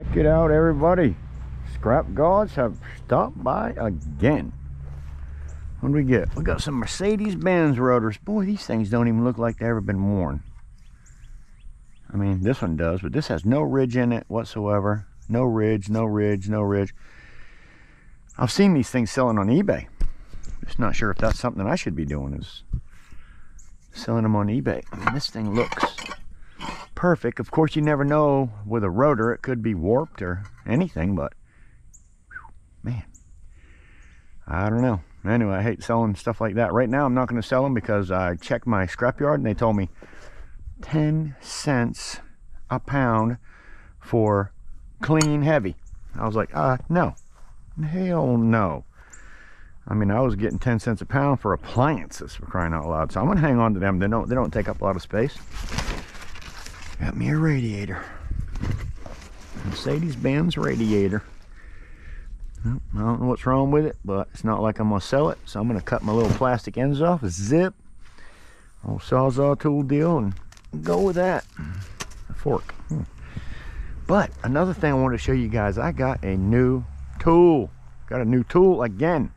Check it out, everybody. Scrap gods have stopped by again. What do we get? We got some Mercedes-Benz rotors. Boy, these things don't even look like they've ever been worn. I mean, this one does, but this has no ridge in it whatsoever. No ridge, no ridge, no ridge. I've seen these things selling on eBay. Just not sure if that's something I should be doing, is selling them on eBay. I mean, this thing looks perfect. Of course, you never know with a rotor. It could be warped or anything, but whew, man, I don't know. Anyway, I hate selling stuff like that. Right now, I'm not going to sell them because I checked my scrapyard and they told me 10 cents a pound for clean heavy. I was like, no. Hell no. I mean, I was getting 10 cents a pound for appliances, for crying out loud. So I'm going to hang on to them. They don't take up a lot of space. Got me a radiator. Mercedes-Benz radiator. I don't know what's wrong with it, but it's not like I'm going to sell it. So I'm going to cut my little plastic ends off, a zip, old Sawzall tool deal, and go with that. A fork. But another thing I want to show you guys, I got a new tool. Got a new tool again.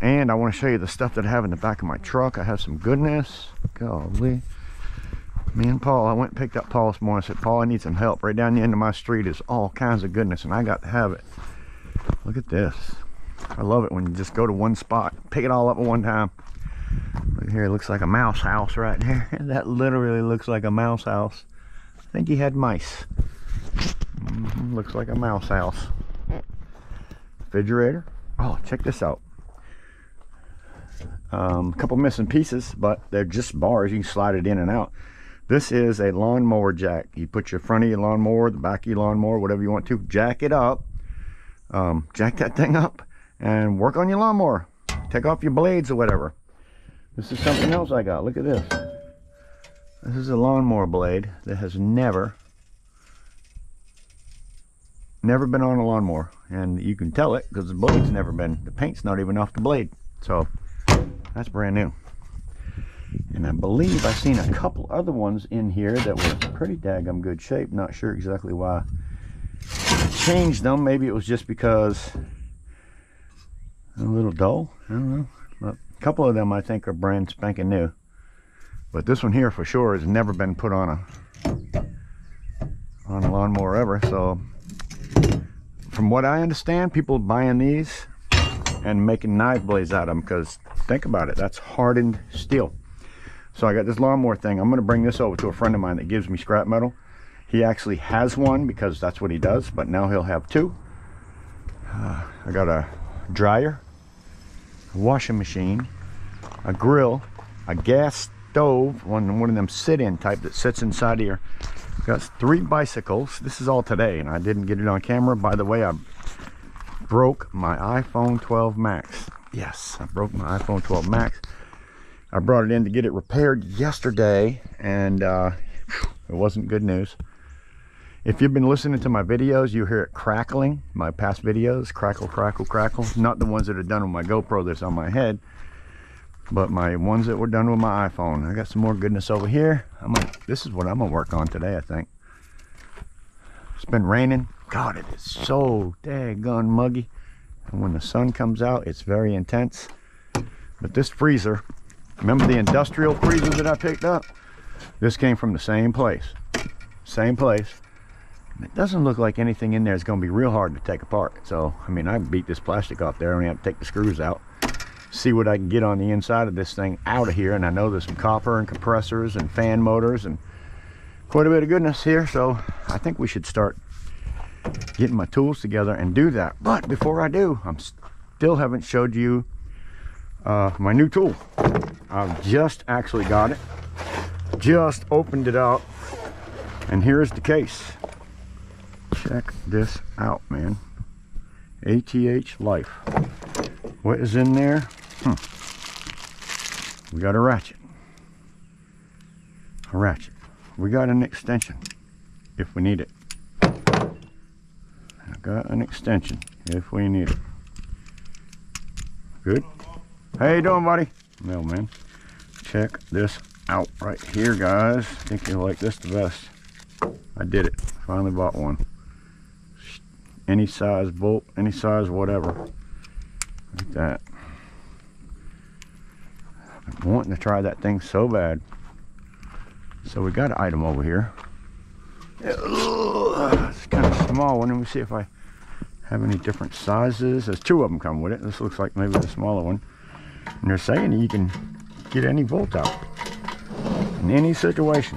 And I want to show you the stuff that I have in the back of my truck. I have some goodness. Golly. Me and Paul, I went and picked up Paul this morning. I said, Paul, I need some help. Right down the end of my street is all kinds of goodness, and I got to have it. Look at this. I love it when you just go to one spot, pick it all up at one time. Look here, it looks like a mouse house right there. That literally looks like a mouse house. I think he had mice. Looks like a mouse house. Refrigerator. Oh, check this out. A couple missing pieces, but they're just bars. You can slide it in and out. This is a lawnmower jack. You put your front of your lawnmower, the back of your lawnmower, whatever you want to, jack it up. Jack that thing up and work on your lawnmower. Take off your blades or whatever. This is something else I got. Look at this. This is a lawnmower blade that has never been on a lawnmower. And you can tell it because the blade's never been, the paint's not even off the blade. So that's brand new. And I believe I've seen a couple other ones in here that were pretty daggum good shape. Not sure exactly why I changed them. Maybe it was just because a little dull. I don't know. But a couple of them I think are brand spanking new. But this one here for sure has never been put on a lawnmower ever. So from what I understand, people buying these and making knife blades out of them, because think about it, that's hardened steel. So I got this lawnmower thing. I'm going to bring this over to a friend of mine that gives me scrap metal. He actually has one because that's what he does, but now he'll have two. I got a dryer, a washing machine, a grill, a gas stove, one of them sit-in type that sits inside of your. Got 3 bicycles. This is all today, and I didn't get it on camera. By the way, I broke my iPhone 12 Max. Yes, I broke my iPhone 12 Max. I brought it in to get it repaired yesterday, and it wasn't good news. If you've been listening to my videos, you hear it crackling. My past videos, crackle, crackle, crackle. Not the ones that are done with my GoPro that's on my head, but my ones that were done with my iPhone. I got some more goodness over here. This is what I'm gonna work on today, I think. It's been raining. God, it is so daggone muggy. And when the sun comes out, it's very intense. But this freezer, remember the industrial freezer that I picked up? This came from the same place. Same place. And it doesn't look like anything in there is going to be real hard to take apart. So, I mean, I can beat this plastic off there. I only have to take the screws out. See what I can get on the inside of this thing out of here. And I know there's some copper and compressors and fan motors and quite a bit of goodness here. So, I think we should start getting my tools together and do that. But before I do, I still haven't showed you my new tool. I've just actually got it, just opened it out, and here's the case. Check this out, man. ATH Life. What is in there? We got a ratchet. We got an extension if we need it. I got an extension if we need it. Good. How you doing, buddy? No, man. Check this out right here, guys. I think you'll like this the best. I did it. Finally bought one. Any size bolt, any size whatever. Like that. I've been wanting to try that thing so bad. So we got an item over here. It's kind of small one. Let me see if I have any different sizes. There's two of them come with it. This looks like maybe the smaller one. And they're saying you can get any bolt out in any situation.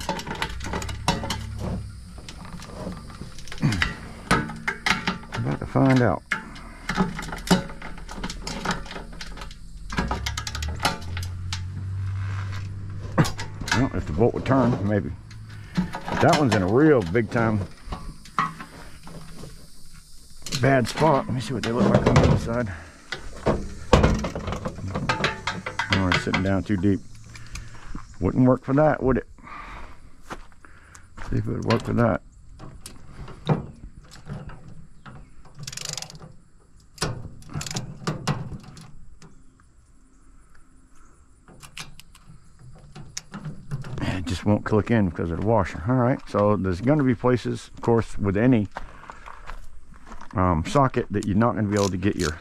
About to find out. Well, if the bolt would turn, maybe. But that one's in a real big time bad spot. Let me see what they look like on the other side. Oh, it's sitting down too deep. Wouldn't work for that, would it? See if it would work for that. It just won't click in because of the washer. All right, so there's going to be places, of course, with any socket that you're not going to be able to get your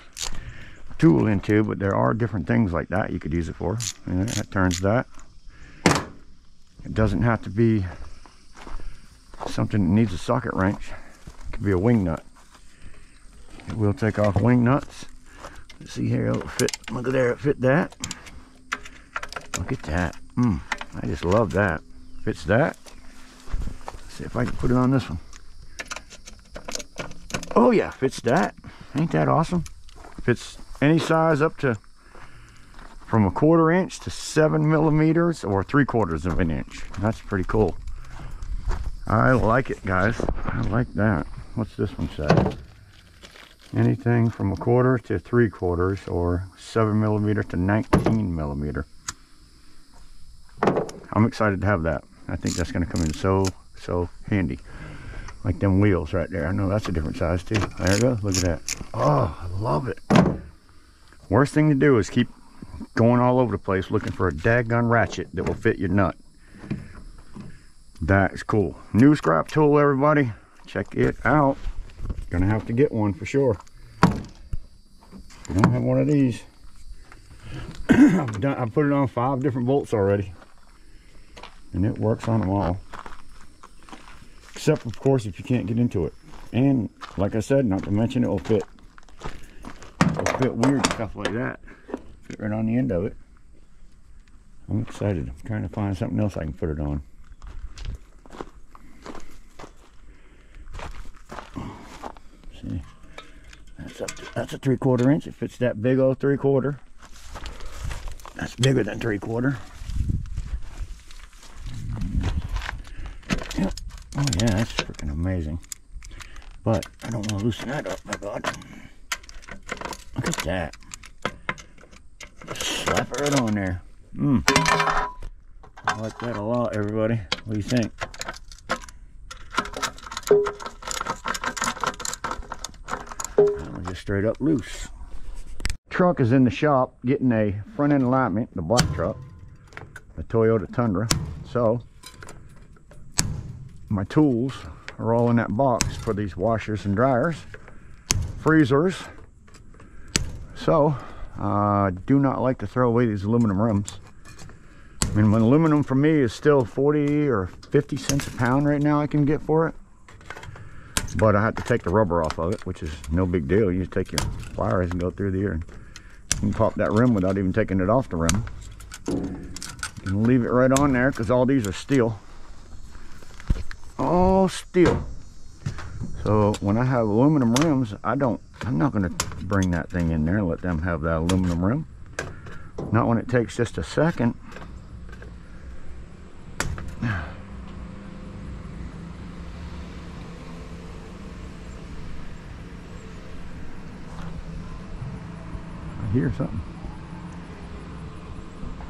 tool into, but there are different things like that you could use it for. And that turns that. It doesn't have to be something that needs a socket wrench. It could be a wing nut. It will take off wing nuts. Let's see here, it'll fit. Look at there, it fit that. Look at that. I just love that. Fits that. Let's see if I can put it on this one. Oh yeah, fits that. Ain't that awesome? Fits any size up to from 1/4 inch to 7 millimeters or 3/4 of an inch. That's pretty cool. I like it, guys. I like that. What's this one say? Anything from 1/4 to 3/4 or 7 millimeter to 19 millimeter. I'm excited to have that. I think that's going to come in so handy. Like them wheels right there. I know that's a different size too. There it goes. Look at that. Oh, I love it. Worst thing to do is keep going all over the place looking for a daggone ratchet that will fit your nut. That is cool. New scrap tool, everybody. Check it out. Gonna have to get one for sure. We don't have one of these. I've put it on 5 different bolts already. And it works on them all. Except, of course, if you can't get into it. And, like I said, not to mention it'll fit weird stuff like that. Fit right on the end of it. I'm excited. I'm trying to find something else I can put it on. See, that's a 3/4 inch. It fits that big old 3/4. That's bigger than 3/4. Oh yeah, that's freaking amazing. But I don't want to loosen that up, my God. Look at that. Slap it right on there. I like that a lot, everybody. What do you think? That was just straight up loose. Truck is in the shop getting a front end alignment, the black truck, the Toyota Tundra. So my tools are all in that box for these washers and dryers, freezers. So I do not like to throw away these aluminum rims. I mean, when aluminum for me is still 40 or 50 cents a pound right now I can get for it. But I have to take the rubber off of it, which is no big deal. You just take your pliers and go through the ear and you can pop that rim without even taking it off the rim. You can leave it right on there because all these are steel. All steel. So when I have aluminum rims, I'm not going to bring that thing in there and let them have that aluminum rim. Not when it takes just a second. I hear something.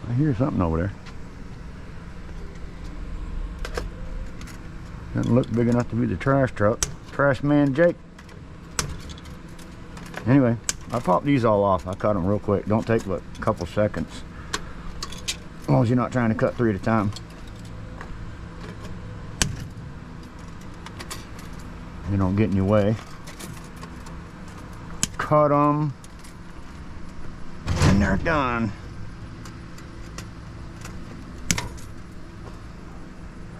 I hear something over there. Doesn't look big enough to be the trash truck. Trash man Jake. Anyway, I popped these all off. I cut them real quick. Don't take but a couple seconds. As long as you're not trying to cut 3 at a time. they don't get in your way. Cut them, and they're done.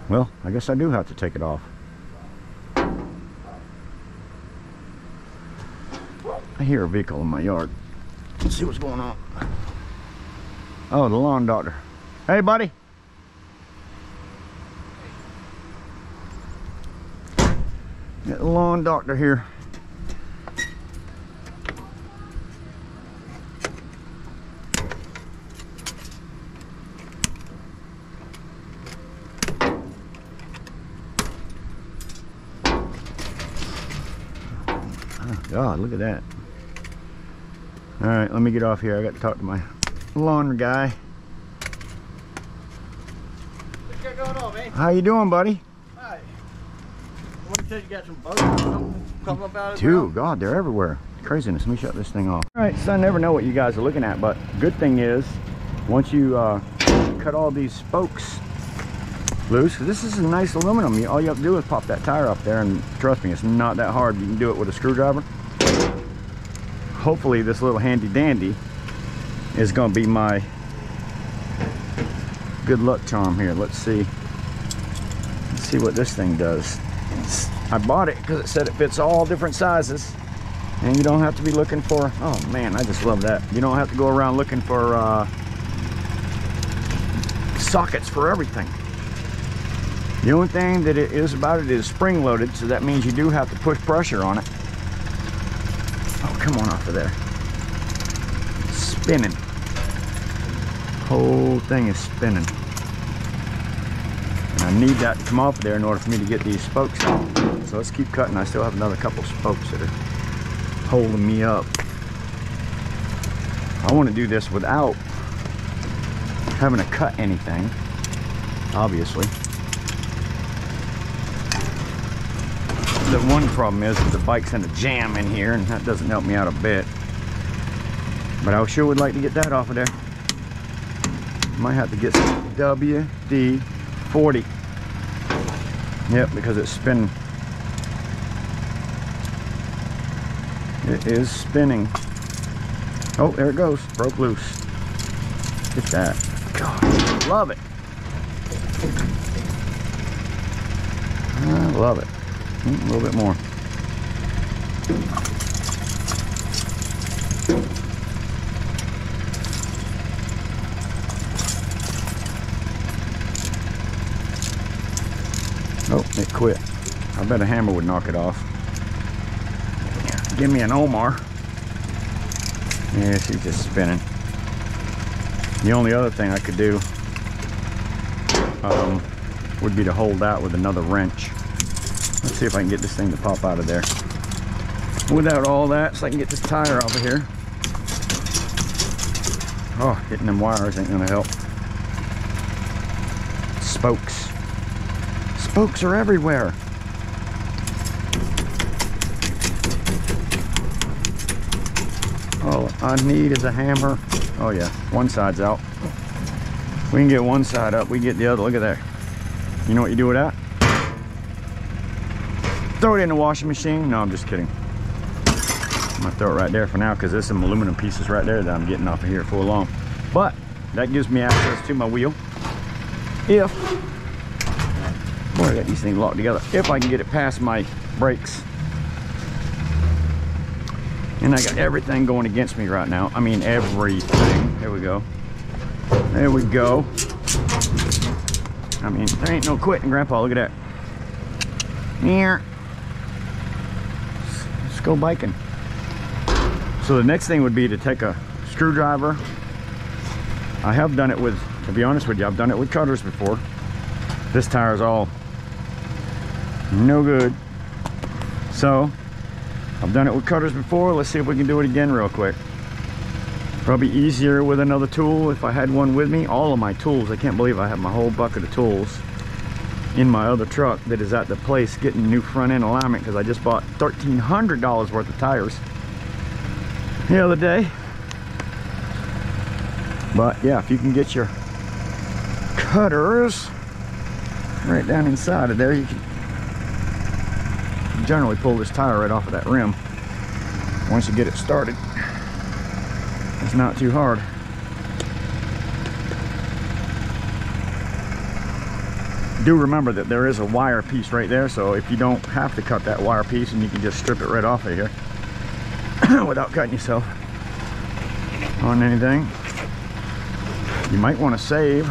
Well, I guess I do have to take it off. I hear a vehicle in my yard. Let's see what's going on. Oh, the lawn doctor. Hey, buddy. Got the lawn doctor here. Oh God, look at that. All right, let me get off here. I got to talk to my lawn guy. What you got going on, man? How you doing, buddy? Hi. What you said you got some bugs or something coming up out of the Dude, ground? God, they're everywhere. Craziness. Let me shut this thing off. All right, so I never know what you guys are looking at, but good thing is, once you cut all these spokes loose, this is a nice aluminum. All you have to do is pop that tire up there, and trust me, it's not that hard. You can do it with a screwdriver. Hopefully this little handy dandy is going to be my good luck charm here. Let's see what this thing does. I bought it because it said it fits all different sizes, and you don't have to be looking for, oh man, I just love that. You don't have to go around looking for sockets for everything. The only thing that it is about it is spring loaded, so that means you do have to push pressure on it. Oh, come on off of there. It's spinning. Whole thing is spinning. And I need that to come off of there in order for me to get these spokes out. So let's keep cutting. I still have another couple spokes that are holding me up. I want to do this without having to cut anything, obviously. The one problem is that the bike's in a jam in here, and that doesn't help me out a bit. But I sure would like to get that off of there. Might have to get some WD-40. Yep, because it's spinning. It is spinning. Oh, there it goes. Broke loose. Get that. God, love it. I love it. A little bit more. Oh, it quit. I bet a hammer would knock it off. Yeah, give me an Omar. Yeah, she's just spinning. The only other thing I could do would be to hold out with another wrench. Let's see if I can get this thing to pop out of there without all that, so I can get this tire off of here. Oh, hitting them wires ain't gonna help. Spokes. Spokes are everywhere. All I need is a hammer. Oh yeah, one side's out. We can get one side up, we get the other. Look at that. You know what you do with that? Throw it in the washing machine. No, I'm just kidding. I'm gonna throw it right there for now because there's some aluminum pieces right there that I'm getting off of here for long. But that gives me access to my wheel. If, boy, I got these things locked together. If I can get it past my brakes. And I got everything going against me right now. I mean, everything. There we go. There we go. I mean, there ain't no quitting, Grandpa. Look at that. Here. Let's go biking. So the next thing would be to take a screwdriver. I have done it with, to be honest with you, I've done it with cutters before. This tire's all no good. So I've done it with cutters before. Let's see if we can do it again real quick. Probably easier with another tool if I had one with me. All of my tools, I can't believe I have my whole bucket of tools in my other truck that is at the place getting new front end alignment because I just bought $1,300 worth of tires the other day. But yeah, if you can get your cutters right down inside of there, you can generally pull this tire right off of that rim. Once you get it started, it's not too hard. Do remember that there is a wire piece right there, so if you don't have to cut that wire piece, and you can just strip it right off of here without cutting yourself on anything. You might want to save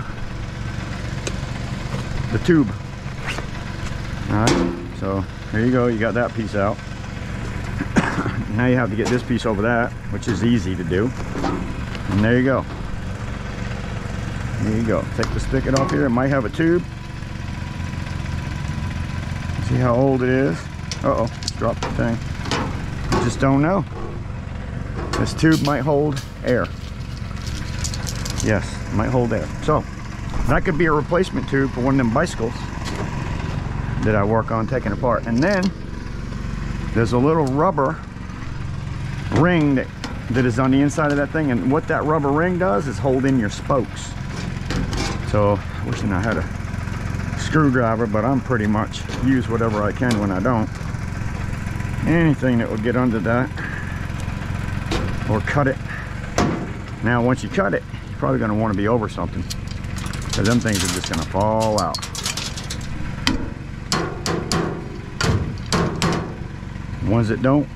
the tube. Alright, so here you go, you got that piece out. Now you have to get this piece over that, which is easy to do. And there you go. There you go. Take the spigot off here. It might have a tube. See how old it is? Uh-oh, just dropped the thing. You just don't know. This tube might hold air. Yes, it might hold air. So, that could be a replacement tube for one of them bicycles that I work on taking apart. And then, there's a little rubber ring that is on the inside of that thing, and what that rubber ring does is hold in your spokes. So, wishing I had a screwdriver, but I'm pretty much use whatever I can when I don't. Anything that would get under that or cut it. Now once you cut it, you're probably going to want to be over something, because them things are just going to fall out. Ones that don't,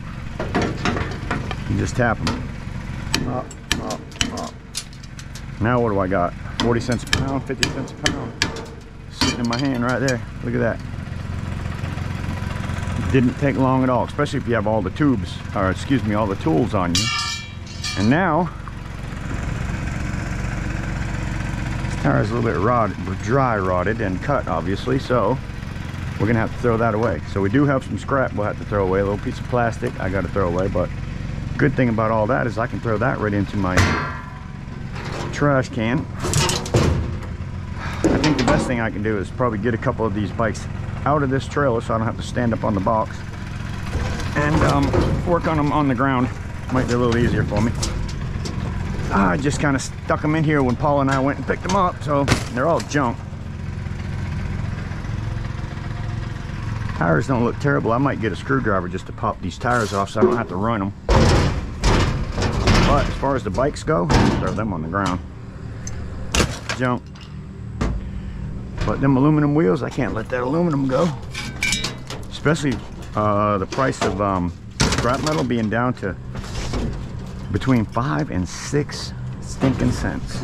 you just tap them. Up, up, up. Now what do I got? 40 cents a pound, 50 cents a pound. Sitting in my hand right there. Look at that. Didn't take long at all, especially if you have all the tubes, or excuse me, all the tools on you. And now, this tire is a little bit dry rotted and cut, obviously, so we're gonna have to throw that away. So we do have some scrap we'll have to throw away, a little piece of plastic I gotta throw away, but good thing about all that is I can throw that right into my trash can. I think the best thing I can do is probably get a couple of these bikes out of this trailer so I don't have to stand up on the box, and work on them on the ground. Might be a little easier for me. I just kind of stuck them in here when Paul and I went and picked them up, so they're all junk. Tires don't look terrible. I might get a screwdriver just to pop these tires off so I don't have to run them. But as far as the bikes go, throw them on the ground. Junk. But them aluminum wheels, I can't let that aluminum go. Especially the price of scrap metal being down to between 5 and 6 stinking cents.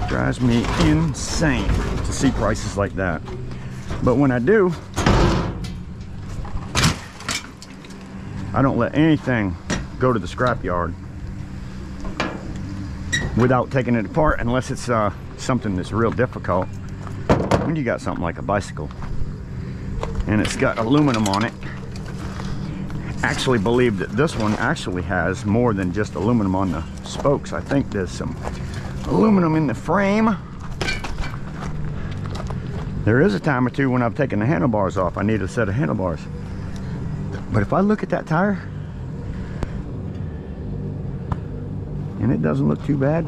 Drives me insane to see prices like that. But when I do, I don't let anything go to the scrap yard without taking it apart, unless it's something that's real difficult. When you got something like a bicycle and it's got aluminum on it, actually believe that this one actually has more than just aluminum on the spokes. I think there's some aluminum in the frame. There is a time or two when I've taken the handlebars off, I need a set of handlebars. But if I look at that tire and it doesn't look too bad,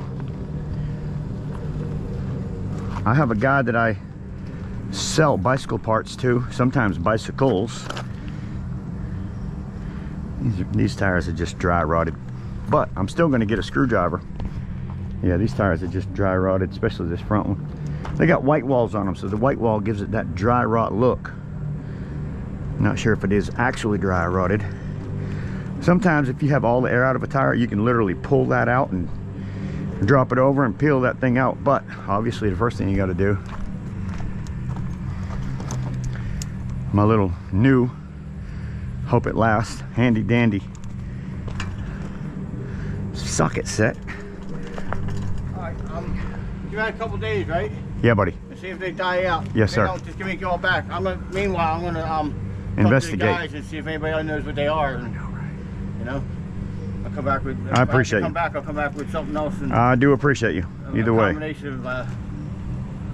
I have a guy that I sell bicycle parts to, sometimes bicycles. These tires are just dry rotted, but I'm still going to get a screwdriver. Yeah, these tires are just dry rotted, especially this front one. They got white walls on them, so the white wall gives it that dry rot look. Not sure if it is actually dry rotted. Sometimes if you have all the air out of a tire, you can literally pull that out and drop it over and peel that thing out. But obviously the first thing you got to do, my little new, hope it lasts, handy dandy socket set. Alright, you had a couple days, right? Yeah, buddy. And see if they die out. Yes, sir. Just give me a call back. Meanwhile, I'm gonna investigate. Talk to the guys and see if anybody knows what they are. And, you know, I'll come back with. I appreciate you. I'll come back with something else. And, I do appreciate you. Either way. Combination of,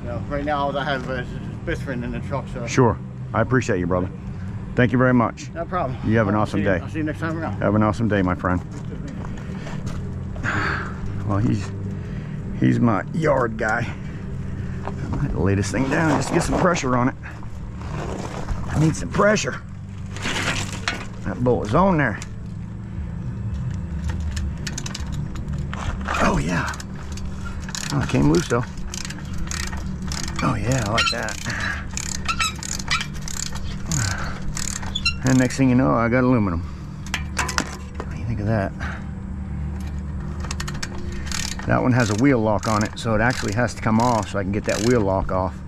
you know, right now all I have is bisphenol in the truck. So. Sure. I appreciate you, brother. Thank you very much. No problem. You have an awesome day. I'll see you next time around. Have an awesome day, my friend. Well, he's my yard guy. I might lay this thing down just to get some pressure on it. I need some pressure. That bolt is on there. Oh yeah. Oh, it came loose though. Oh yeah, I like that. And next thing you know, I got aluminum. What do you think of that? That one has a wheel lock on it, so it actually has to come off so I can get that wheel lock off.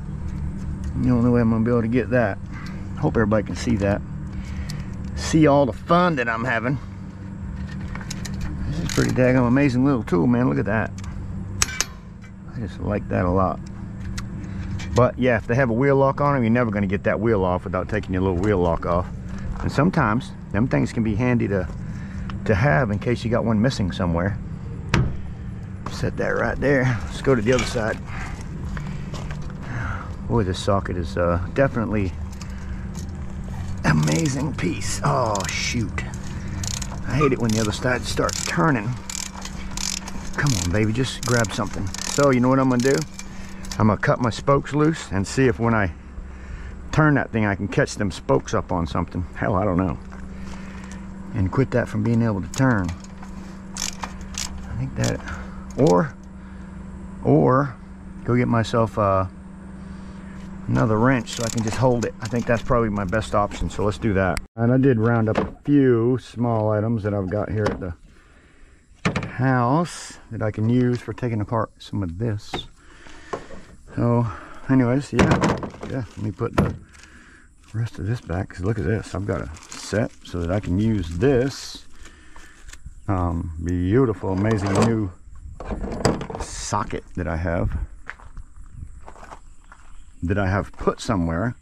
The only way I'm gonna be able to get that. Hope everybody can see that. See all the fun that I'm having. This is pretty daggone amazing little tool, man. Look at that. I just like that a lot. But yeah, if they have a wheel lock on them, you're never gonna get that wheel off without taking your little wheel lock off. And sometimes them things can be handy to have in case you got one missing somewhere. Set that right there. Let's go to the other side. Boy, this socket is definitely amazing piece. Oh shoot, I hate it when the other side starts turning. Come on baby, just grab something. So you know what I'm gonna do? I'm gonna cut my spokes loose and see if when I turn that thing I can catch them spokes up on something. Hell, I don't know. And quit that from being able to turn. I think that, or go get myself another wrench so I can just hold it. I think that's probably my best option, so let's do that. And I did round up a few small items that I've got here at the house that I can use for taking apart some of this. So anyways, yeah, let me put the rest of this back, because look at this. I've got a set so that I can use this beautiful, amazing new socket that I have put somewhere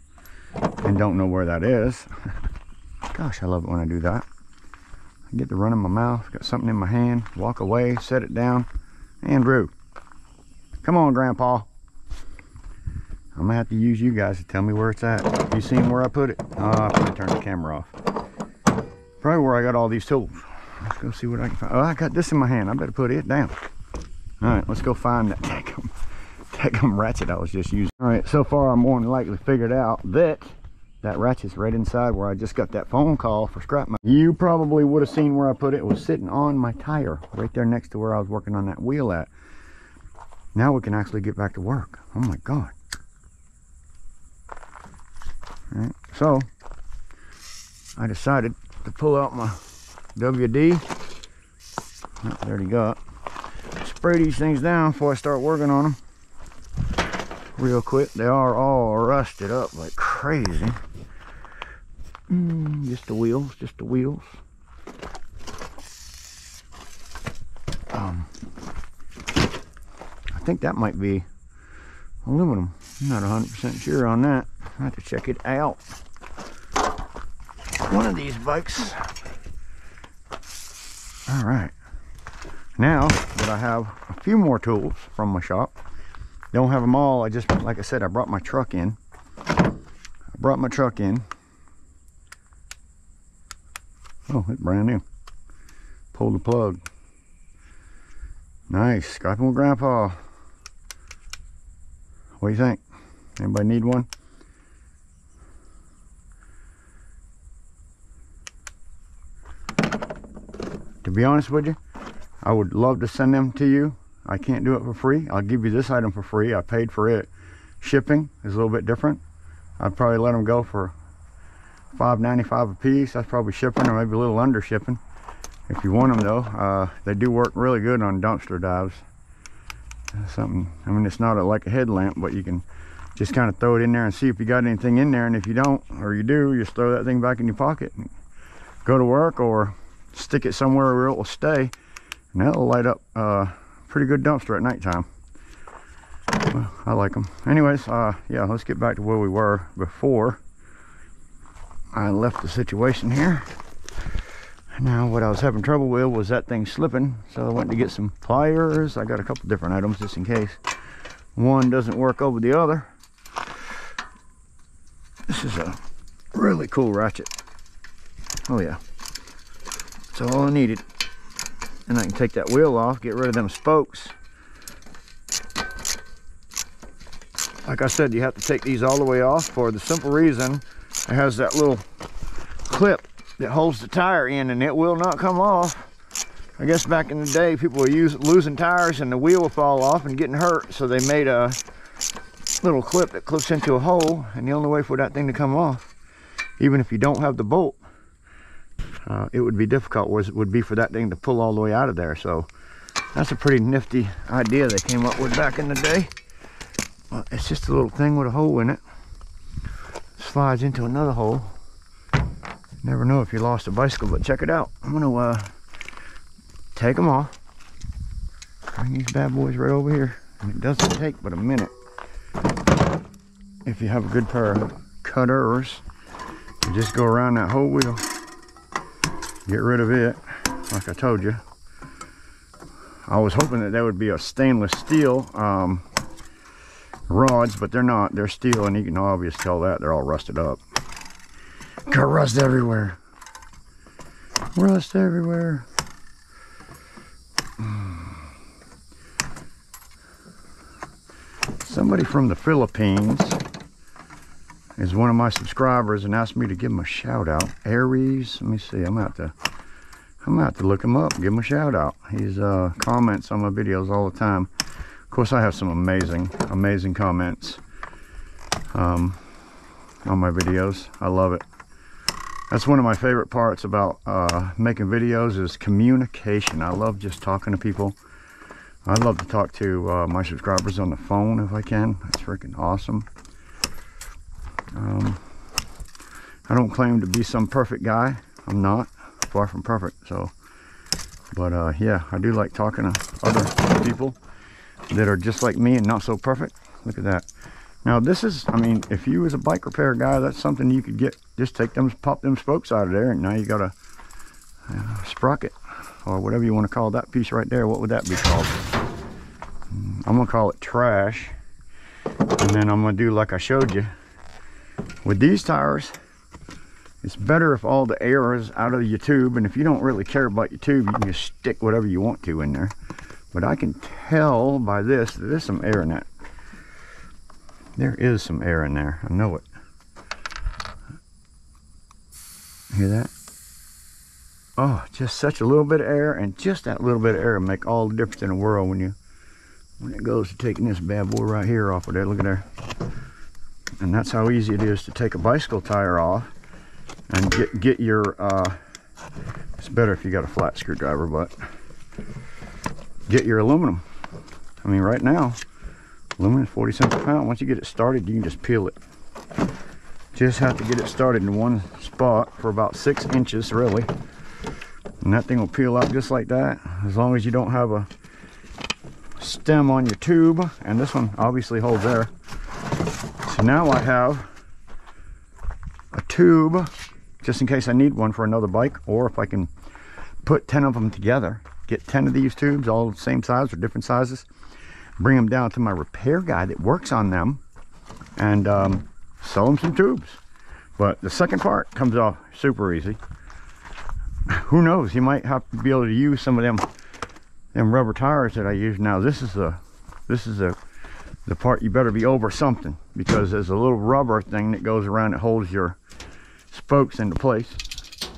and don't know where that is. Gosh, I love it when I do that. I get to run in my mouth, got something in my hand, walk away, set it down. Andrew, come on, Grandpa. I'm gonna have to use you guys to tell me where it's at. You seen where I put it? Oh, I probably turned the camera off. Probably where I got all these tools. Let's go see what I can find. Oh, I got this in my hand. I better put it down. All right, let's go find that Tecum ratchet I was just using. All right, so far I'm more than likely figured out that that ratchet's right inside where I just got that phone call for scrap metal. You probably would have seen where I put it. It was sitting on my tire right there next to where I was working on that wheel at. Now we can actually get back to work. Oh my God. All right, so I decided to pull out my WD. Oh, there you go. Spray these things down before I start working on them real quick. They are all rusted up like crazy. Just the wheels, just the wheels. I think that might be aluminum. I'm not 100% sure on that. I have to check it out. One of these bikes. All right. Now that I have a few more tools from my shop, don't have them all. I just, like I said, I brought my truck in. Oh, it's brand new. Pull the plug. Nice. Scrapping with Grandpa. What do you think? Anybody need one? To be honest with you, I would love to send them to you. I can't do it for free. I'll give you this item for free. I paid for it. Shipping is a little bit different. I'd probably let them go for $5.95 a piece. That's probably shipping, or maybe a little under shipping. If you want them though, they do work really good on dumpster dives. Something, I mean, it's not like a headlamp, but you can just kind of throw it in there and see if you got anything in there. And if you don't, or you do, just throw that thing back in your pocket and go to work, or stick it somewhere where it will stay, and that'll light up pretty good dumpster at nighttime. Well, I like them. Anyways, yeah, let's get back to where we were before I left the situation here. Now, what I was having trouble with was that thing slipping, so I went to get some pliers. I got a couple different items just in case one doesn't work over the other. This is a really cool ratchet. Oh yeah, that's all I needed. And I can take that wheel off, get rid of them spokes. Like I said, you have to take these all the way off for the simple reason it has that little clip that holds the tire in, and it will not come off. I guess back in the day, people were losing tires and the wheel would fall off and getting hurt, so they made a little clip that clips into a hole, and the only way for that thing to come off, even if you don't have the bolt, it would be difficult, would be for that thing to pull all the way out of there. So that's a pretty nifty idea they came up with back in the day. It's just a little thing with a hole in it. Slides into another hole. Never know if you lost a bicycle, but check it out. I'm gonna take them off. Bring these bad boys right over here. And it doesn't take but a minute. If you have a good pair of cutters, you just go around that whole wheel. Get rid of it, like I told you. I was hoping that there would be a stainless steel rods, but they're not. They're steel, and you can obviously tell that they're all rusted up. Got rust everywhere. Rust everywhere. Somebody from the Philippines is one of my subscribers and asked me to give him a shout out. Aries, let me see. I'm gonna have to look him up, give him a shout out. He's comments on my videos all the time. Of course, I have some amazing comments on my videos. I love it. That's one of my favorite parts about making videos is communication. I love just talking to people. I love to talk to my subscribers on the phone if I can. That's freaking awesome. I don't claim to be some perfect guy. I'm not. Far from perfect. So, but yeah, I do like talking to other people that are just like me and not so perfect. Look at that. Now this is, I mean, if you was a bike repair guy, that's something you could get. Just take them, pop them spokes out of there, and now you got a sprocket, or whatever you want to call that piece right there. What would that be called? I'm gonna call it trash. And then I'm gonna do like I showed you. With these tires, it's better if all the air is out of your tube, and if you don't really care about your tube, you can just stick whatever you want to in there. But I can tell by this that there's some air in that. There is some air in there. I know it. Hear that? Oh, just such a little bit of air, and just that little bit of air will make all the difference in the world when it goes to taking this bad boy right here off of there. Look at there. And that's how easy it is to take a bicycle tire off and get your it's better if you got a flat screwdriver, but get your aluminum. I mean, right now aluminum is 40 cents a pound. Once you get it started, you can just peel it. Just have to get it started in one spot for about 6 inches, really, and that thing will peel out just like that, as long as you don't have a stem on your tube. And this one obviously holds air. So now I have a tube just in case I need one for another bike, or if I can put 10 of them together, get 10 of these tubes, all the same size or different sizes, bring them down to my repair guy that works on them, and sell them some tubes. But the second part comes off super easy. Who knows, you might have to be able to use some of them rubber tires that I use now. This is the part you better be over something, because there's a little rubber thing that goes around that holds your spokes into place.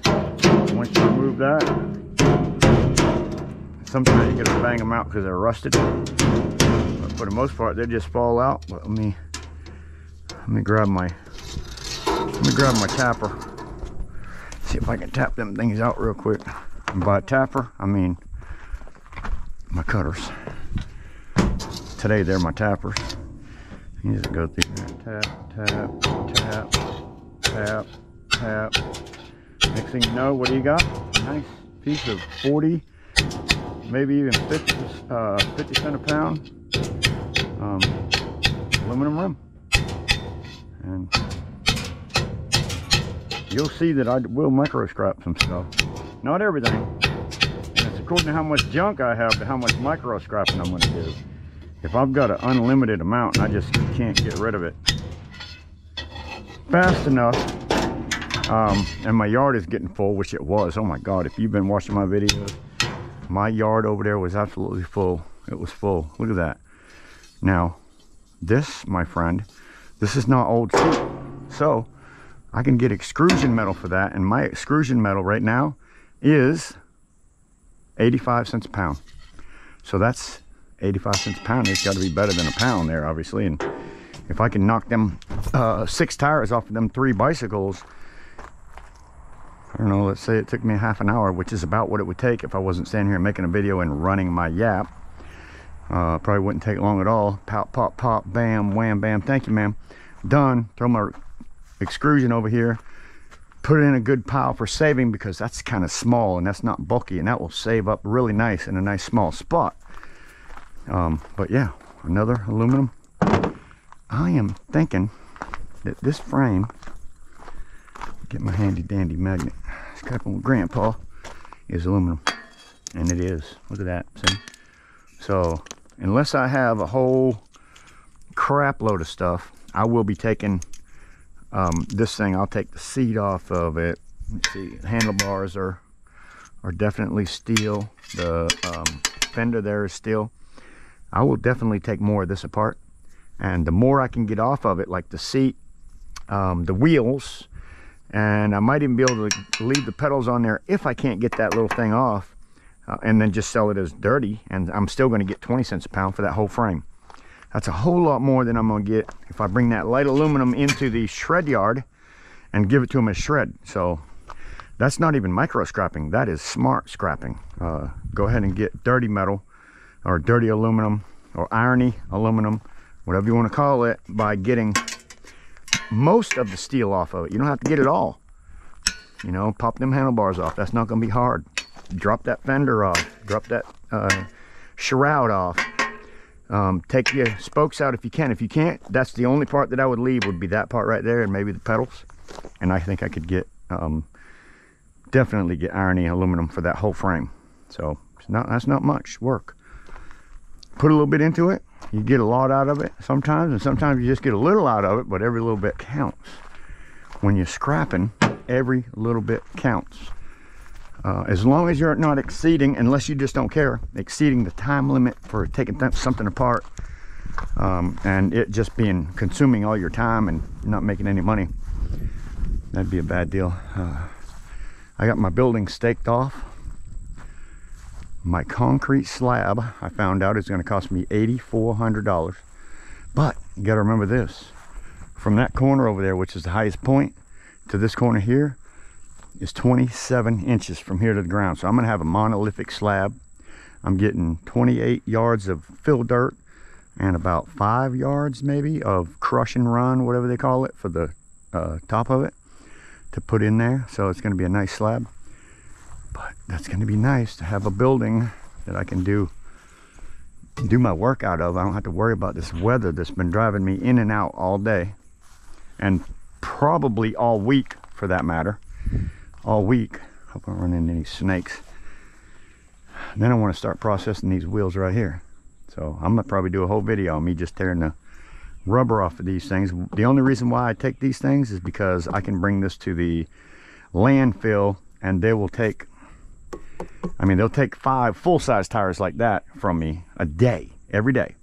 Once you remove that, sometimes you gotta bang them out because they're rusted, but for the most part they just fall out. But let me grab my tapper, see if I can tap them things out real quick. And by tapper, I mean my cutters. Today they're my tappers. You just go through there. Tap, tap, tap, tap, tap. Next thing you know, what do you got? A nice piece of 40, maybe even 50 cent a pound aluminum rim. And you'll see that I will micro scrap some stuff. Not everything. And it's according to how much junk I have to how much micro scrapping I'm going to do. If I've got an unlimited amount and I just can't get rid of it fast enough, and my yard is getting full, which it was. Oh my God, if you've been watching my videos, my yard over there was absolutely full. It was full. Look at that. Now, this, my friend, this is not old sheep. So, I can get extrusion metal for that, and my extrusion metal right now is 85 cents a pound. So that's 85 cents a pound. It's got to be better than a pound there, obviously. And if I can knock them 6 tires off of them 3 bicycles, I don't know, let's say it took me a half an hour, which is about what it would take if I wasn't standing here making a video and running my yap. Probably wouldn't take long at all. Pop, pop, pop, bam, wham, bam. Thank you, ma'am. Done. Throw my extrusion over here. Put it in a good pile for saving, because that's kind of small and that's not bulky, and that will save up really nice in a nice small spot. But yeah, another aluminum. I am thinking that this frame, get my handy dandy magnet, scraping with grandpa, is aluminum. And it is. Look at that. See? So unless I have a whole crap load of stuff, I will be taking this thing. I'll take the seat off of it. Let's see, handlebars are definitely steel. The fender there is steel. I will definitely take more of this apart, and the more I can get off of it, like the seat, the wheels, and I might even be able to leave the pedals on there if I can't get that little thing off, and then just sell it as dirty, and I'm still going to get 20 cents a pound for that whole frame. That's a whole lot more than I'm going to get if I bring that light aluminum into the shred yard and give it to them as shred. So that's not even micro scrapping, that is smart scrapping. Go ahead and get dirty metal, or dirty aluminum, or irony aluminum, whatever you want to call it, by getting most of the steel off of it. You don't have to get it all. You know, pop them handlebars off. That's not going to be hard. Drop that fender off. Drop that shroud off. Take your spokes out if you can. If you can't, that's the only part that I would leave, would be that part right there, and maybe the pedals. And I think I could get definitely get irony aluminum for that whole frame. So that's not much work. Put a little bit into it, you get a lot out of it sometimes, and sometimes you just get a little out of it, but every little bit counts. When you're scrapping, every little bit counts. As long as you're not exceeding, unless you just don't care, exceeding the time limit for taking something apart, and it just being consuming all your time and not making any money, that'd be a bad deal. I got my building staked off. My concrete slab, I found out, is going to cost me $8,400. But you got to remember this: from that corner over there, which is the highest point, to this corner here is 27 inches from here to the ground. So I'm going to have a monolithic slab. I'm getting 28 yards of fill dirt and about 5 yards maybe of crush and run, whatever they call it, for the top of it to put in there. So it's going to be a nice slab. But that's going to be nice to have a building that I can do my work out of. I don't have to worry about this weather that's been driving me in and out all day, and probably all week for that matter. All week. Hope I don't run into any snakes. Then I want to start processing these wheels right here. So I'm gonna probably do a whole video on me just tearing the rubber off of these things. The only reason why I take these things is because I can bring this to the landfill, and they will take, I mean, they'll take 5 full-size tires like that from me a day, every day.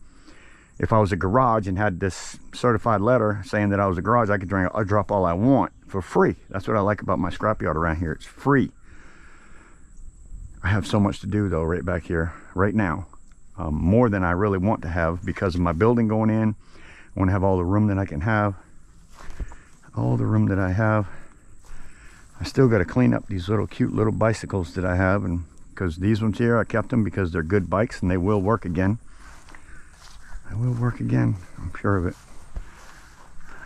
If I was a garage and had this certified letter saying that I was a garage, I could drop all I want for free. That's what I like about my scrapyard around here. It's free. I have so much to do though right back here right now, more than I really want to have because of my building going in. I want to have all the room that I can have, all the room that I have. I still got to clean up these little cute little bicycles that I have, and because these ones here, I kept them because they're good bikes and they will work again. They will work again, I'm sure of it.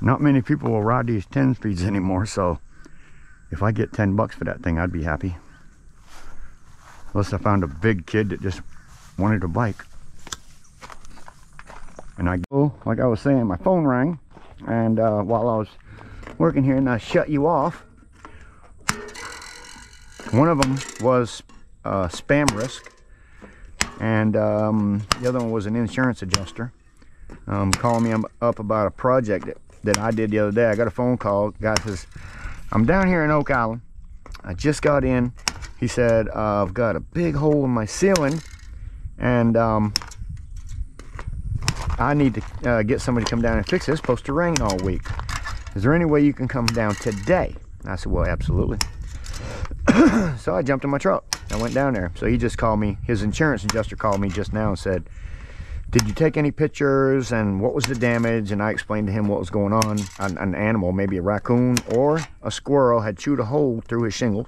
Not many people will ride these 10 speeds anymore, so if I get 10 bucks for that thing, I'd be happy. Unless I found a big kid that just wanted a bike. And I go, like I was saying, my phone rang, and while I was working here, and I shut you off. One of them was spam risk, and the other one was an insurance adjuster calling me up about a project that I did the other day. I got a phone call. The guy says, I'm down here in Oak Island. I just got in. He said, I've got a big hole in my ceiling, and I need to get somebody to come down and fix it. It's supposed to rain all week. is there any way you can come down today? And I said, well, absolutely. So I jumped in my truck. I went down there. So he just called me. His insurance adjuster called me just now and said, did you take any pictures and what was the damage? And I explained to him what was going on. An animal, maybe a raccoon or a squirrel, had chewed a hole through his shingles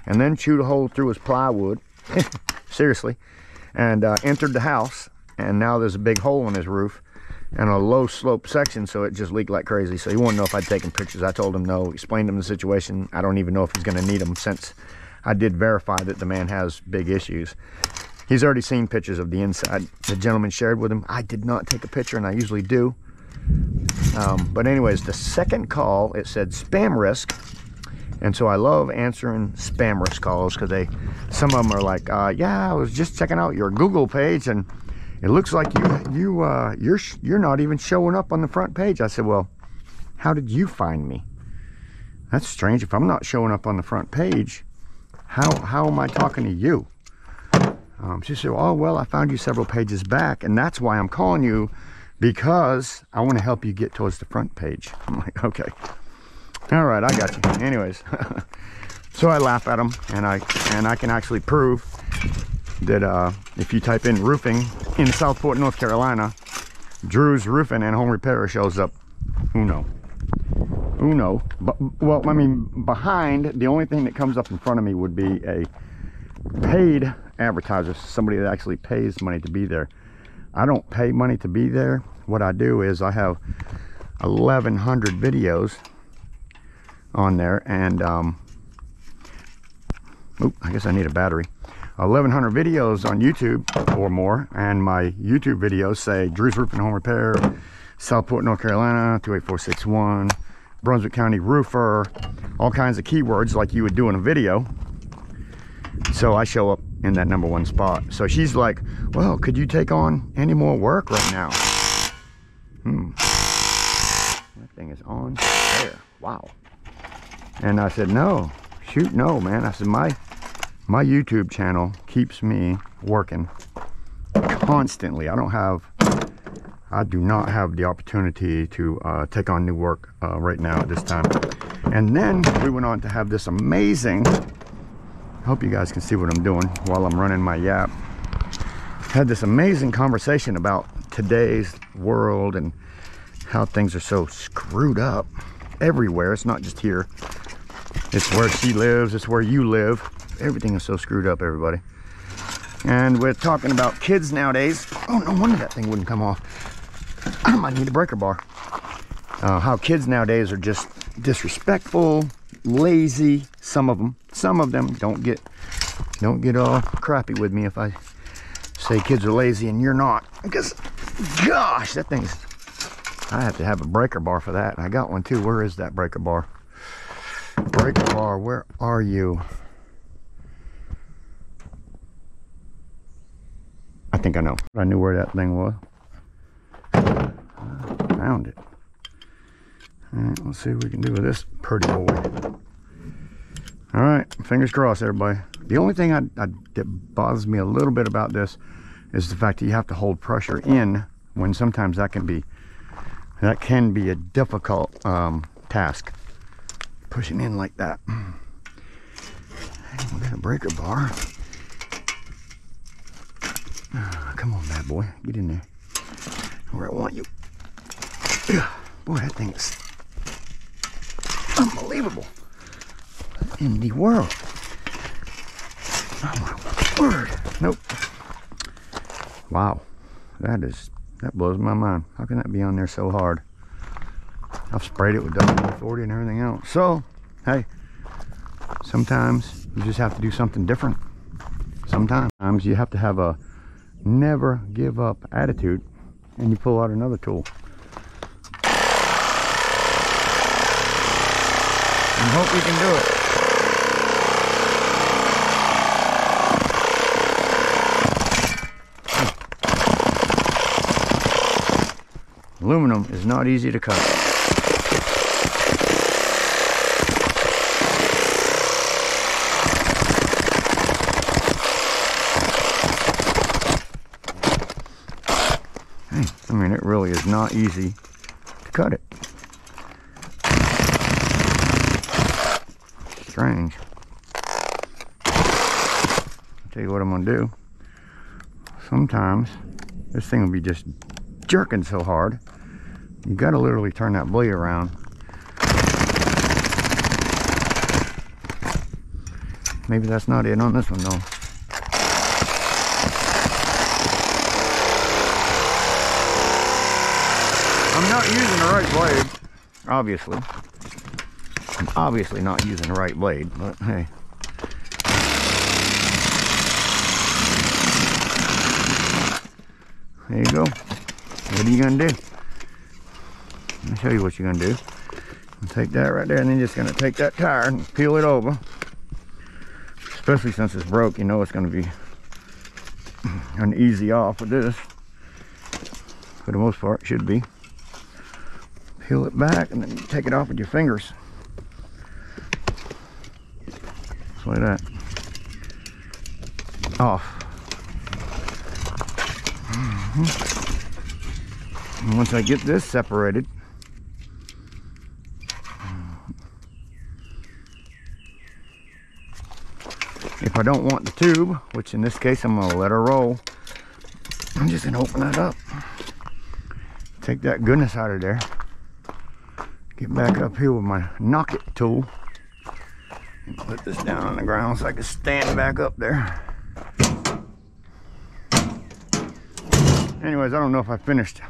and then chewed a hole through his plywood. Seriously. And entered the house. And now there's a big hole in his roof and a low slope section, so it just leaked like crazy. So he wanted to know if I'd taken pictures. I told him no, explained him the situation. I don't even know if he's going to need them, since I did verify that the man has big issues. He's already seen pictures of the inside. The gentleman shared with him. I did not take a picture, and I usually do. But anyways, the second call, it said spam risk. And so I love answering spam risk calls, because some of them are like, yeah, I was just checking out your Google page, and it looks like you're not even showing up on the front page. I said, well, how did you find me? That's strange. If I'm not showing up on the front page, how am I talking to you? She said, oh, well, I found you several pages back, and that's why I'm calling you, because I want to help you get towards the front page. I'm like, okay. All right, I got you. Anyways, so I laugh at him, and I can actually prove that if you type in roofing in Southport, North Carolina, Drew's Roofing and Home Repair shows up. Uno. But, well, I mean, behind, the only thing that comes up in front of me would be a paid advertiser, somebody that actually pays money to be there. I don't pay money to be there. What I do is I have 1,100 videos on there, and I guess I need a battery. 1,100 videos on YouTube or more, and my YouTube videos say Drew's Roofing Home Repair, Southport, North Carolina, 28461, Brunswick County Roofer, all kinds of keywords like you would do in a video. So I show up in that #1 spot. So she's like, well, could you take on any more work right now? That thing is on there. Wow. And I said, no, shoot, no, man. I said, my YouTube channel keeps me working constantly. I do not have the opportunity to take on new work right now at this time. And then we went on to have this amazing, I hope you guys can see what I'm doing while I'm running my yap. Had this amazing conversation about today's world and how things are so screwed up everywhere. It's not just here. It's where she lives, it's where you live. Everything is so screwed up, everybody. And we're talking about kids nowadays. Oh, no wonder that thing wouldn't come off. I might need a breaker bar. How kids nowadays are just disrespectful, lazy. Some of them. Don't get all crappy with me if I say kids are lazy and you're not. Because, gosh, that thing's, I have to have a breaker bar for that. I got one too. Where is that breaker bar? Breaker bar, where are you? I think I know. I knew where that thing was. Found it. All right, let's see what we can do with this pretty boy. All right, fingers crossed, everybody. The only thing that bothers me a little bit about this is the fact that you have to hold pressure in, when sometimes that can be a difficult task. Pushing in like that. We got a breaker bar. Come on, bad boy, get in there. Where I want you. Boy, that thing is unbelievable. What in the world? Oh my word. Nope. Wow. That blows my mind. How can that be on there so hard? I've sprayed it with WD-40 and everything else. So, hey, sometimes you just have to do something different. Sometimes you have to have a never give up attitude, and you pull out another tool. And hope you can do it. Aluminum is not easy to cut. I mean, it really is not easy to cut it. strange. I'll tell you what I'm gonna do. Sometimes this thing will be just jerking so hard, you gotta literally turn that blade around. Maybe that's not it on this one though. I'm not using the right blade, obviously. I'm obviously not using the right blade, but hey. There you go. What are you gonna do? Let me show you what you're gonna do. Take that right there, and then you're just gonna take that tire and peel it over. Especially since it's broke, you know it's gonna be an easy off with this. For the most part, it should be. Peel it back, and then you take it off with your fingers. Just like that. Off. And once I get this separated, if I don't want the tube, which in this case I'm going to let her roll, I'm just going to open that up, take that goodness out of there, get back up here with my knock it tool, and put this down on the ground so I can stand back up there. Anyways, I don't know if I finished.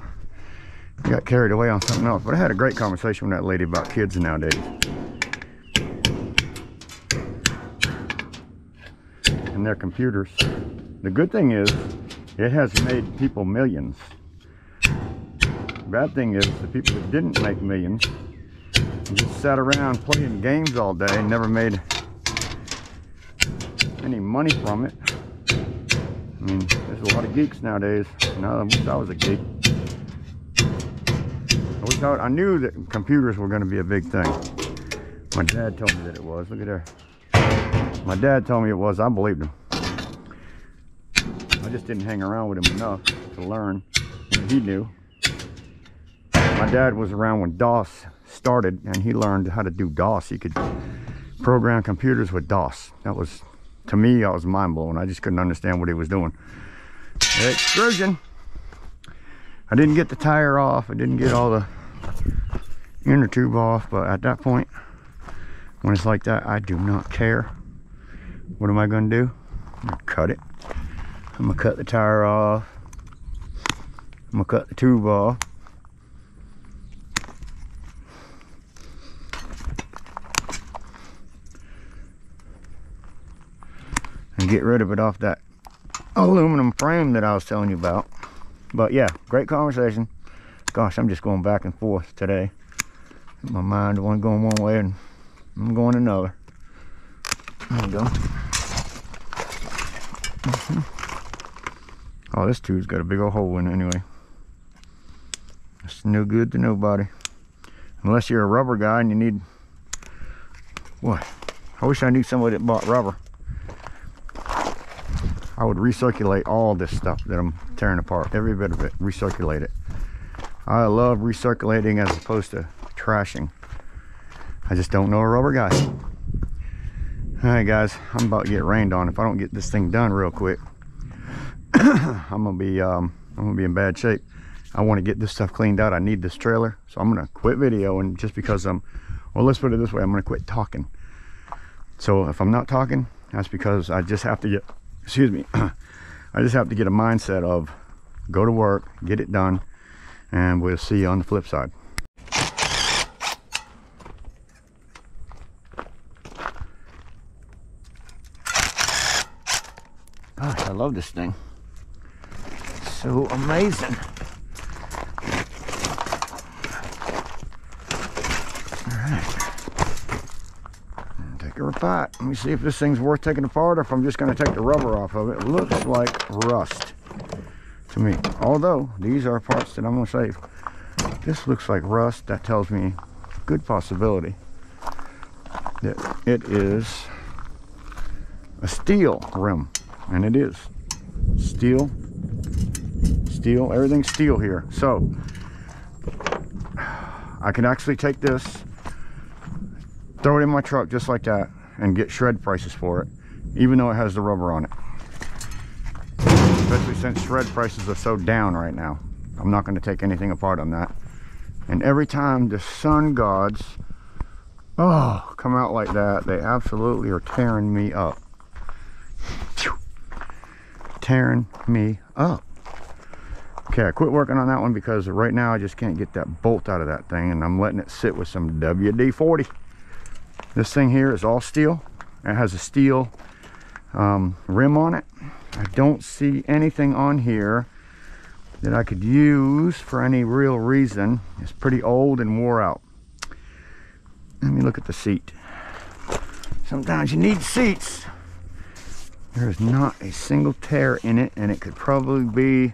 I got carried away on something else, but I had a great conversation with that lady about kids nowadays and their computers. The good thing is it has made people millions. The bad thing is the people that didn't make millions just sat around playing games all day and never made any money from it. I mean, there's a lot of geeks nowadays. I wish I was a geek. I knew that computers were going to be a big thing. My dad told me that it was. Look at there. My dad told me it was. I believed him. I just didn't hang around with him enough to learn. He knew. My dad was around when DOS started, and he learned how to do DOS. He could program computers with DOS. That was, to me, I was mind-blowing. I just couldn't understand what he was doing. Extrusion. I didn't get the tire off. I didn't get all the inner tube off, but at that point, when it's like that, I do not care. What am I going to do? I'm going to cut it. I'm going to cut the tire off. I'm going to cut the tube off. And get rid of it off that aluminum frame that I was telling you about. But yeah, great conversation. Gosh, I'm just going back and forth today. My mind one going one way and I'm going another. There we go. Oh, this tube's got a big old hole in it anyway. It's no good to nobody. Unless you're a rubber guy and you need... What? I wish I knew somebody that bought rubber. I would recirculate all this stuff that I'm tearing apart, every bit of it, recirculate it. I love recirculating as opposed to trashing. I just don't know a rubber guy. All right, guys, I'm about to get rained on. If I don't get this thing done real quick, I'm gonna be in bad shape. I want to get this stuff cleaned out. I need this trailer, so I'm gonna quit video. And just because well, let's put it this way, I'm gonna quit talking. So if I'm not talking, that's because I just have to get, excuse me, I just have to get a mindset of go to work, get it done, and we'll see you on the flip side. Gosh, I love this thing. So amazing. Take her apart. Let me see if this thing's worth taking apart or if I'm just going to take the rubber off of it. It looks like rust to me. Although these are parts that I'm going to save. This looks like rust. That tells me good possibility that it is a steel rim. And it is. Steel. Steel. Everything's steel here. So I can actually take this, throw it in my truck just like that, and get shred prices for it, even though it has the rubber on it. Especially since shred prices are so down right now. I'm not going to take anything apart on that. And every time the sun gods come out like that, they absolutely are tearing me up. Tearing me up. Okay, I quit working on that one because right now I just can't get that bolt out of that thing, and I'm letting it sit with some WD-40. This thing here is all steel. It has a steel rim on it. I don't see anything on here that I could use for any real reason. It's pretty old and wore out. Let me look at the seat. Sometimes you need seats. There's not a single tear in it, and it could probably be,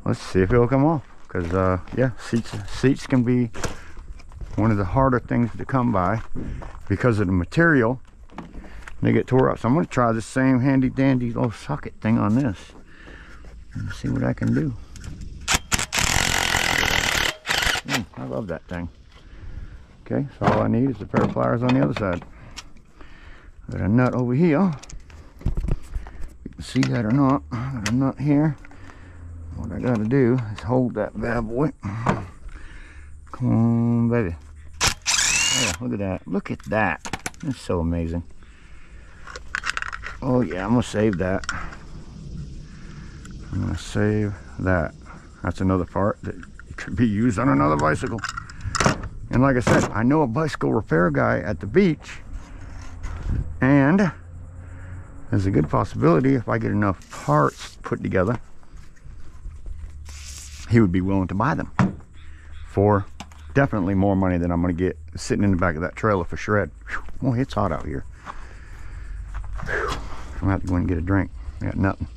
let's see if it'll come off, because yeah, seats can be one of the harder things to come by because of the material. They get tore up. So I'm going to try the same handy dandy little socket thing on this and see what I can do. I love that thing. Okay, so all I need is a pair of pliers on the other side. Got a nut over here. You can see that or not. I got a nut here. What I got to do is hold that bad boy. Come on, baby. Oh, look at that. Look at that. That's so amazing. Oh yeah, I'm gonna save that. I'm gonna save that. That's another part that could be used on another bicycle. And like I said, I know a bicycle repair guy at the beach, and there's a good possibility if I get enough parts put together, he would be willing to buy them for definitely more money than I'm gonna get sitting in the back of that trailer for shred. Whew, boy, it's hot out here. Whew. I'm gonna have to go and get a drink. I got nothing.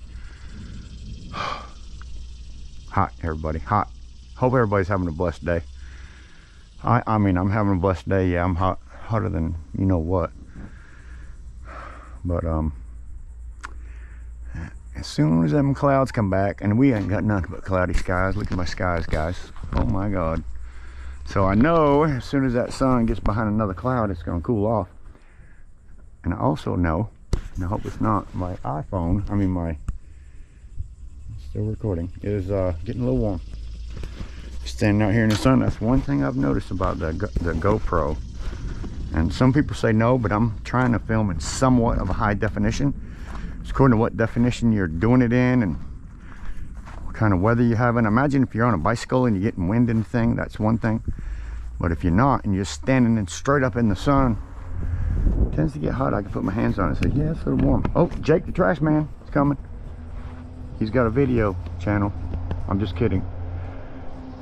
Hot, everybody, hot. Hope everybody's having a blessed day. I mean, I'm having a blessed day. Yeah, I'm hot, hotter than you know what. But as soon as them clouds come back, and we ain't got nothing but cloudy skies. Look at my skies, guys. Oh my God. So I know as soon as that sun gets behind another cloud, it's gonna cool off. And I also know, and I hope it's not, my iPhone, I mean my, still recording, is getting a little warm. Standing out here in the sun, that's one thing I've noticed about the GoPro. And some people say no, but I'm trying to film in somewhat of a high definition. It's according to what definition you're doing it in and what kind of weather you're having. Imagine if you're on a bicycle and you're getting wind in the thing, that's one thing. But if you're not and you're standing in straight up in the sun, it tends to get hot. I can put my hands on it and say, yeah, it's a little warm. Oh, Jake the Trash Man is coming. He's got a video channel. I'm just kidding.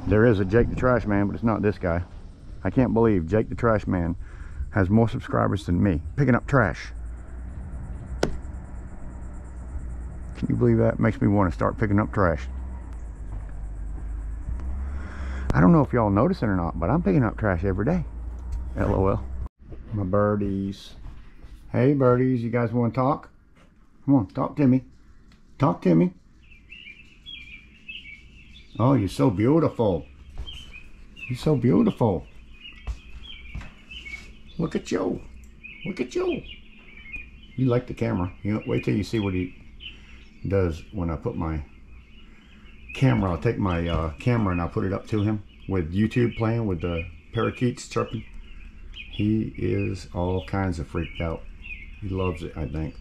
There is a Jake the Trash Man, but it's not this guy. I can't believe Jake the Trash Man has more subscribers than me. Picking up trash. Can you believe that? Makes me want to start picking up trash. I don't know if y'all notice it or not, but I'm picking up trash every day. LOL. My birdies. Hey birdies, you guys want to talk? Come on, talk to me. Talk to me. Oh, you're so beautiful. You're so beautiful. Look at you. Look at you. You like the camera. You know, wait till you see what he does when I put my camera. I'll take my camera and I'll put it up to him with YouTube playing with the parakeets chirping. He is all kinds of freaked out. He loves it, I think.